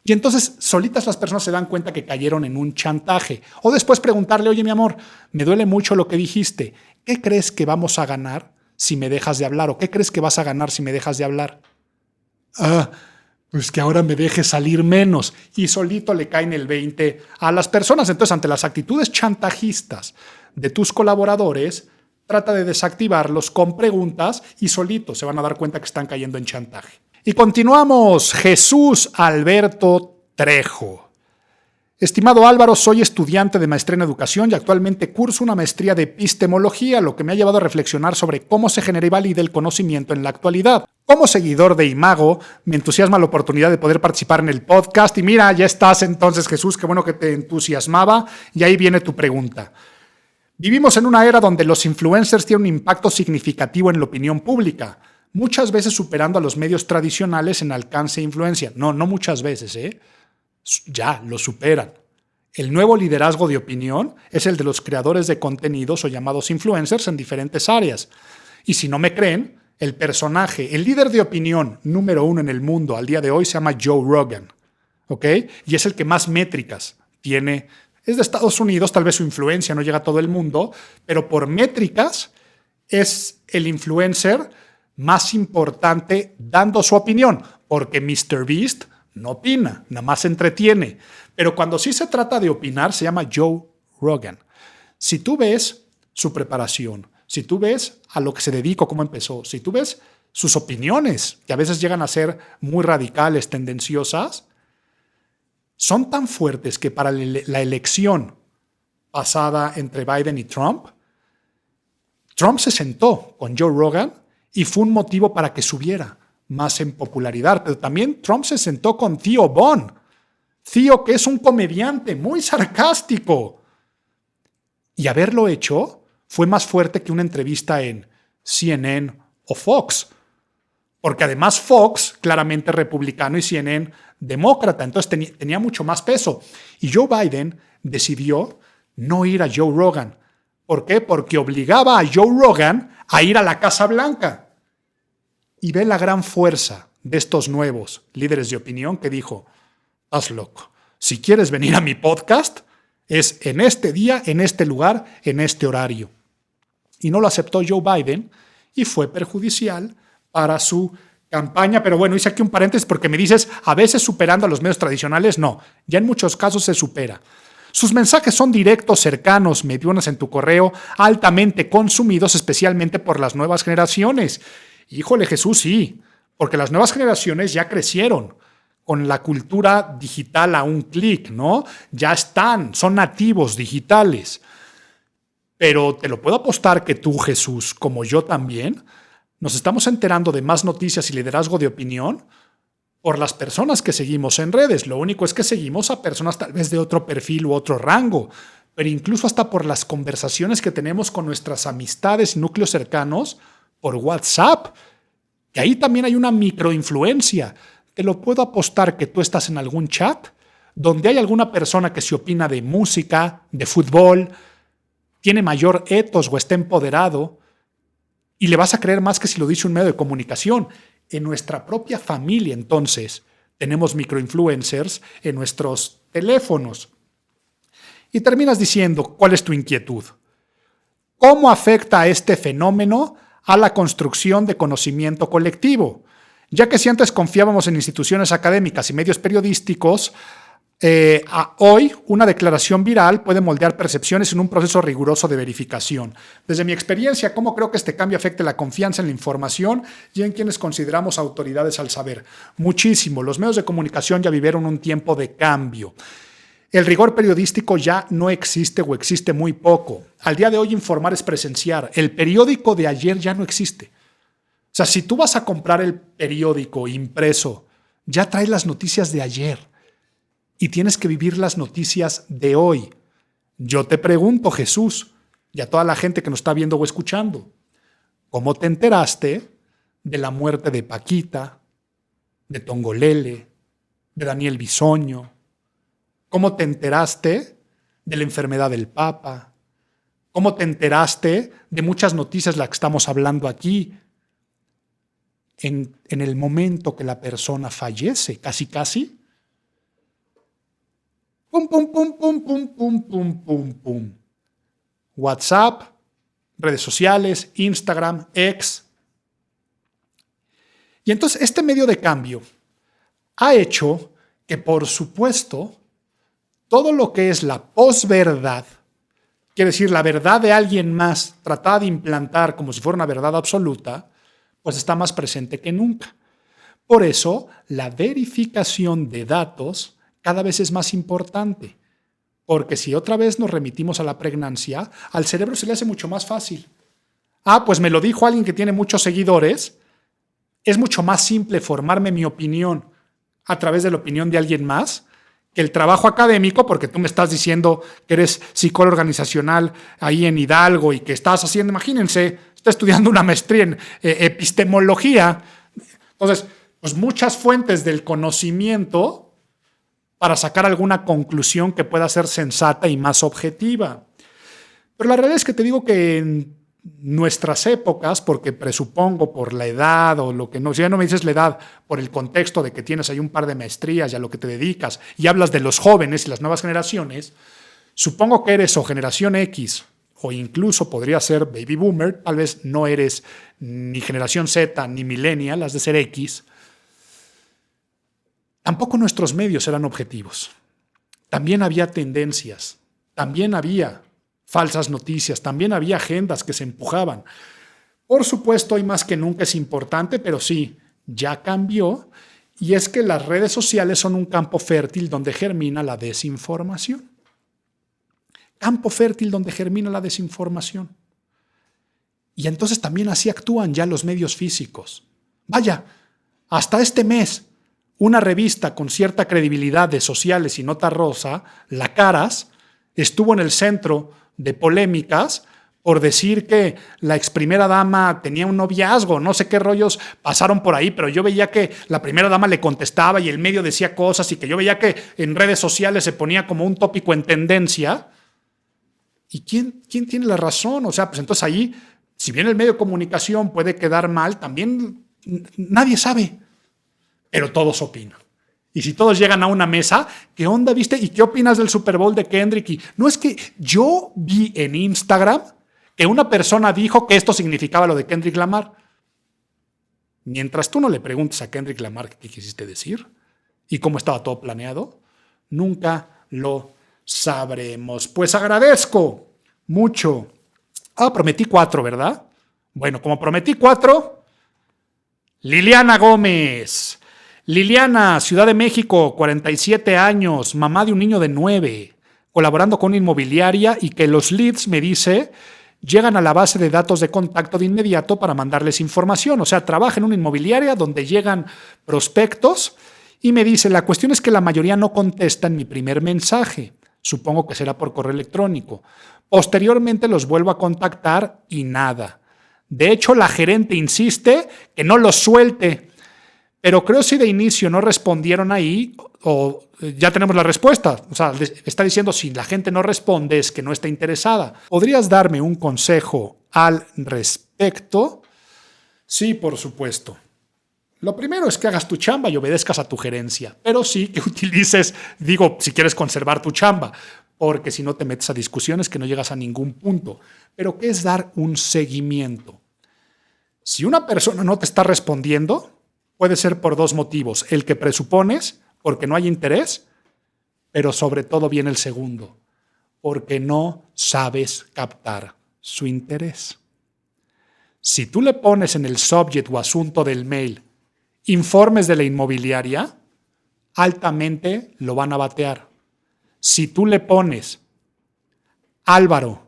Y entonces solitas las personas se dan cuenta que cayeron en un chantaje. O después preguntarle: oye, mi amor, me duele mucho lo que dijiste. ¿Qué crees que vamos a ganar si me dejas de hablar? ¿O qué crees que vas a ganar si me dejas de hablar? Pues que ahora me dejes salir menos. Y solito le caen el 20 a las personas. Entonces, ante las actitudes chantajistas de tus colaboradores, trata de desactivarlos con preguntas y solitos se van a dar cuenta que están cayendo en chantaje. Y continuamos. Jesús Alberto Trejo. Estimado Álvaro, soy estudiante de maestría en educación y actualmente curso una maestría de epistemología, lo que me ha llevado a reflexionar sobre cómo se genera y valida el conocimiento en la actualidad. Como seguidor de Imago, me entusiasma la oportunidad de poder participar en el podcast. Y mira, ya estás entonces, Jesús, qué bueno que te entusiasmaba. Y ahí viene tu pregunta. Vivimos en una era donde los influencers tienen un impacto significativo en la opinión pública, muchas veces superando a los medios tradicionales en alcance e influencia. No muchas veces, ya lo superan. El nuevo liderazgo de opinión es el de los creadores de contenidos o llamados influencers en diferentes áreas. Y si no me creen, el líder de opinión número 1 en el mundo al día de hoy se llama Joe Rogan, ¿ok? Y es el que más métricas tiene. Es de Estados Unidos, tal vez su influencia no llega a todo el mundo, pero por métricas es el influencer más importante dando su opinión, porque MrBeast no opina, nada más entretiene. Pero cuando sí se trata de opinar, se llama Joe Rogan. Si tú ves su preparación, si tú ves a lo que se dedicó, cómo empezó, si tú ves sus opiniones, que a veces llegan a ser muy radicales, tendenciosas, son tan fuertes que para la elección pasada entre Biden y Trump se sentó con Joe Rogan y fue un motivo para que subiera más en popularidad. Pero también Trump se sentó con Theo Von. Theo, que es un comediante muy sarcástico. Y haberlo hecho fue más fuerte que una entrevista en CNN o Fox. Porque además Fox, claramente republicano, y CNN, demócrata. Entonces tenía mucho más peso. Y Joe Biden decidió no ir a Joe Rogan. ¿Por qué? Porque obligaba a Joe Rogan a ir a la Casa Blanca. Y ve la gran fuerza de estos nuevos líderes de opinión que dijo: estás loco. Si quieres venir a mi podcast, es en este día, en este lugar, en este horario. Y no lo aceptó Joe Biden y fue perjudicial para su campaña. Pero bueno, hice aquí un paréntesis porque me dices, a veces superando a los medios tradicionales. No, ya en muchos casos se supera. Sus mensajes son directos, cercanos, mencionas en tu correo, altamente consumidos, especialmente por las nuevas generaciones. Híjole, Jesús, sí, porque las nuevas generaciones ya crecieron con la cultura digital a un clic, ¿no? Ya son nativos digitales. Pero te lo puedo apostar que tú, Jesús, como yo también, nos estamos enterando de más noticias y liderazgo de opinión por las personas que seguimos en redes. Lo único es que seguimos a personas tal vez de otro perfil u otro rango, pero incluso hasta por las conversaciones que tenemos con nuestras amistades y núcleos cercanos por WhatsApp. Y ahí también hay una microinfluencia. Te lo puedo apostar que tú estás en algún chat donde hay alguna persona que se opina de música, de fútbol, tiene mayor ethos o está empoderado, y le vas a creer más que si lo dice un medio de comunicación. En nuestra propia familia, entonces, tenemos microinfluencers en nuestros teléfonos. Y terminas diciendo, ¿cuál es tu inquietud? ¿Cómo afecta este fenómeno a la construcción de conocimiento colectivo? Ya que si antes confiábamos en instituciones académicas y medios periodísticos, hoy una declaración viral puede moldear percepciones en un proceso riguroso de verificación. Desde mi experiencia, ¿cómo creo que este cambio afecte la confianza en la información y en quienes consideramos autoridades al saber? Muchísimo. Los medios de comunicación ya vivieron un tiempo de cambio. El rigor periodístico ya no existe o existe muy poco. Al día de hoy informar es presenciar. El periódico de ayer ya no existe. O sea, si tú vas a comprar el periódico impreso, ya trae las noticias de ayer. Y tienes que vivir las noticias de hoy. Yo te pregunto, Jesús, y a toda la gente que nos está viendo o escuchando, ¿cómo te enteraste de la muerte de Paquita, de Tongolele, de Daniel Bisoño? ¿Cómo te enteraste de la enfermedad del Papa? ¿Cómo te enteraste de muchas noticias las que estamos hablando aquí? En el momento que la persona fallece, casi casi. Pum, pum, pum, pum, pum, pum, pum, pum, pum. WhatsApp, redes sociales, Instagram, X. Y entonces este medio de cambio ha hecho que, por supuesto, todo lo que es la posverdad, quiere decir la verdad de alguien más tratada de implantar como si fuera una verdad absoluta, pues está más presente que nunca. Por eso, la verificación de datos cada vez es más importante, porque si otra vez nos remitimos a la pregnancia, al cerebro se le hace mucho más fácil. Pues me lo dijo alguien que tiene muchos seguidores. Es mucho más simple formarme mi opinión a través de la opinión de alguien más que el trabajo académico, porque tú me estás diciendo que eres psicólogo organizacional ahí en Hidalgo y que estás haciendo, imagínense, está estudiando una maestría en epistemología. Entonces, pues muchas fuentes del conocimiento para sacar alguna conclusión que pueda ser sensata y más objetiva. Pero la realidad es que te digo que en nuestras épocas, porque presupongo por la edad o lo que no, si ya no me dices la edad, por el contexto de que tienes ahí un par de maestrías y a lo que te dedicas y hablas de los jóvenes y las nuevas generaciones, supongo que eres o generación X o incluso podría ser baby boomer, tal vez no eres ni generación Z ni millennial, has de ser X. Tampoco nuestros medios eran objetivos. También había tendencias, también había falsas noticias, también había agendas que se empujaban. Por supuesto, hoy más que nunca es importante, pero sí, ya cambió, y es que las redes sociales son un campo fértil donde germina la desinformación. Campo fértil donde germina la desinformación. Y entonces también así actúan ya los medios físicos. Vaya, hasta este mes, una revista con cierta credibilidad de sociales y nota rosa, La Caras, estuvo en el centro de polémicas por decir que la ex primera dama tenía un noviazgo, no sé qué rollos pasaron por ahí, pero yo veía que la primera dama le contestaba y el medio decía cosas y que yo veía que en redes sociales se ponía como un tópico en tendencia. ¿Y quién tiene la razón? O sea, pues entonces ahí, si bien el medio de comunicación puede quedar mal, también nadie sabe. Pero todos opinan. Y si todos llegan a una mesa, ¿qué onda, viste? ¿Y qué opinas del Super Bowl de Kendrick? Y no, es que yo vi en Instagram que una persona dijo que esto significaba lo de Kendrick Lamar. Mientras tú no le preguntes a Kendrick Lamar qué quisiste decir y cómo estaba todo planeado, nunca lo sabremos. Pues agradezco mucho. Prometí 4, ¿verdad? Bueno, como prometí 4, Liliana Gómez. Liliana, Ciudad de México, 47 años, mamá de un niño de 9, colaborando con una inmobiliaria y que los leads me dice llegan a la base de datos de contacto de inmediato para mandarles información. O sea, trabaja en una inmobiliaria donde llegan prospectos y me dice, la cuestión es que la mayoría no contestan mi primer mensaje. Supongo que será por correo electrónico. Posteriormente los vuelvo a contactar y nada. De hecho, la gerente insiste que no los suelte. Pero creo si de inicio no respondieron ahí, o ya tenemos la respuesta. O sea, está diciendo si la gente no responde es que no está interesada. ¿Podrías darme un consejo al respecto? Sí, por supuesto. Lo primero es que hagas tu chamba y obedezcas a tu gerencia. Pero sí que utilices, si quieres conservar tu chamba, porque si no te metes a discusiones que no llegas a ningún punto. Pero ¿qué es dar un seguimiento? Si una persona no te está respondiendo, puede ser por dos motivos. El que presupones, porque no hay interés, pero sobre todo viene el segundo, porque no sabes captar su interés. Si tú le pones en el subject o asunto del mail informes de la inmobiliaria, altamente lo van a batear. Si tú le pones, Álvaro,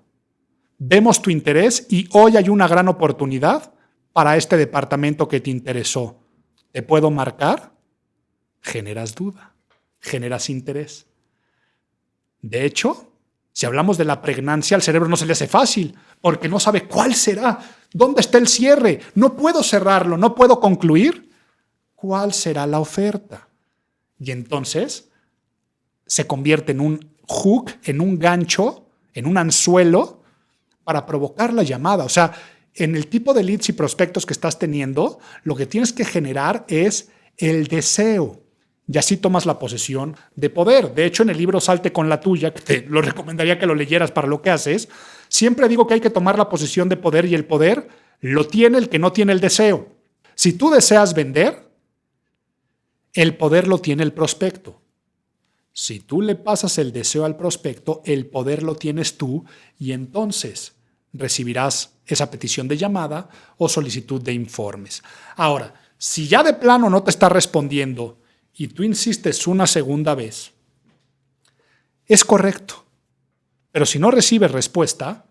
vemos tu interés y hoy hay una gran oportunidad para este departamento que te interesó, ¿te puedo marcar? Generas duda, generas interés. De hecho, si hablamos de la pregnancia, al cerebro no se le hace fácil, porque no sabe cuál será, dónde está el cierre, no puedo cerrarlo, no puedo concluir. ¿Cuál será la oferta? Y entonces se convierte en un hook, en un gancho, en un anzuelo para provocar la llamada. O sea, en el tipo de leads y prospectos que estás teniendo, lo que tienes que generar es el deseo. Y así tomas la posesión de poder. De hecho, en el libro Salte con la tuya, que te lo recomendaría que lo leyeras para lo que haces, siempre digo que hay que tomar la posesión de poder y el poder lo tiene el que no tiene el deseo. Si tú deseas vender, el poder lo tiene el prospecto. Si tú le pasas el deseo al prospecto, el poder lo tienes tú y entonces recibirás esa petición de llamada o solicitud de informes. Ahora, si ya de plano no te está respondiendo y tú insistes una segunda vez, es correcto. Pero si no recibes respuesta,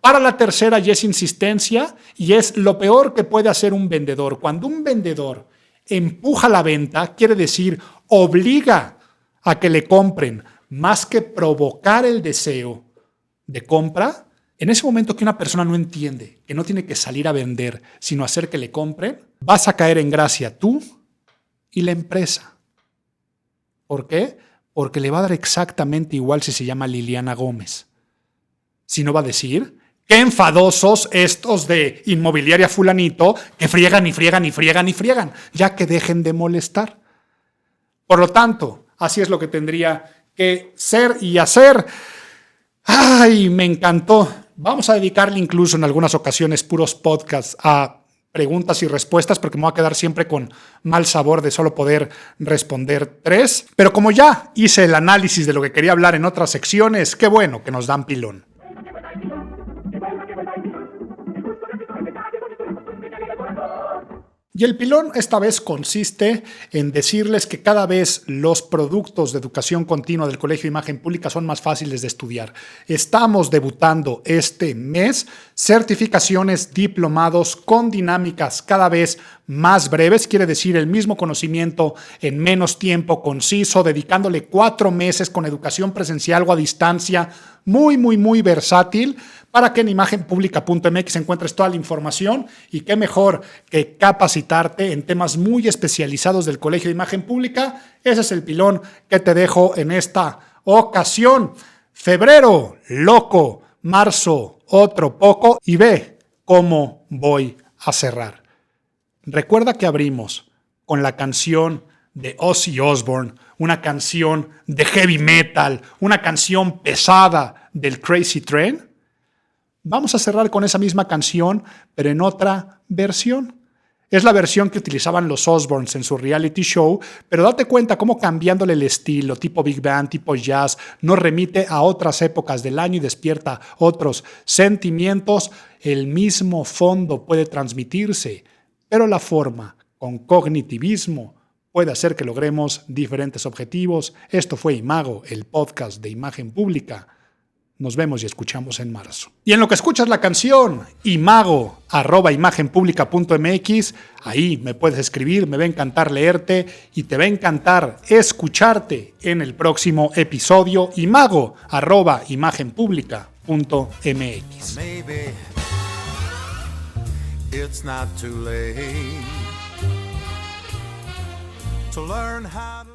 para la tercera ya es insistencia y es lo peor que puede hacer un vendedor. Cuando un vendedor empuja la venta, quiere decir obliga a que le compren más que provocar el deseo de compra. En ese momento que una persona no entiende que no tiene que salir a vender, sino hacer que le compren, vas a caer en gracia tú y la empresa. ¿Por qué? Porque le va a dar exactamente igual si se llama Liliana Gómez. Si no va a decir, qué enfadosos estos de inmobiliaria fulanito que friegan y friegan y friegan y friegan, ya que dejen de molestar. Por lo tanto, así es lo que tendría que ser y hacer. ¡Ay, me encantó! Vamos a dedicarle incluso en algunas ocasiones puros podcasts a preguntas y respuestas porque me voy a quedar siempre con mal sabor de solo poder responder 3. Pero como ya hice el análisis de lo que quería hablar en otras secciones, qué bueno que nos dan pilón. Y el pilón esta vez consiste en decirles que cada vez los productos de educación continua del Colegio de Imagen Pública son más fáciles de estudiar. Estamos debutando este mes certificaciones, diplomados con dinámicas cada vez más breves, quiere decir el mismo conocimiento en menos tiempo, conciso, dedicándole 4 meses con educación presencial o a distancia, muy versátil, para que en imagenpublica.mx encuentres toda la información y qué mejor que capacitarte en temas muy especializados del Colegio de Imagen Pública. Ese es el pilón que te dejo en esta ocasión. Febrero, loco, marzo, otro poco y ve cómo voy a cerrar. Recuerda que abrimos con la canción de Ozzy Osbourne, una canción de heavy metal, una canción pesada del Crazy Train. Vamos a cerrar con esa misma canción, pero en otra versión. Es la versión que utilizaban los Osbournes en su reality show, pero date cuenta cómo cambiándole el estilo, tipo Big Band, tipo jazz, nos remite a otras épocas del año y despierta otros sentimientos. El mismo fondo puede transmitirse, pero la forma, con cognitivismo, puede hacer que logremos diferentes objetivos. Esto fue Imago, el podcast de Imagen Pública. Nos vemos y escuchamos en marzo. Y en lo que escuchas la canción, imago@imagenpublica.mx, ahí me puedes escribir, me va a encantar leerte y te va a encantar escucharte en el próximo episodio, imago@imagenpublica.mx. Maybe it's not too late to learn how to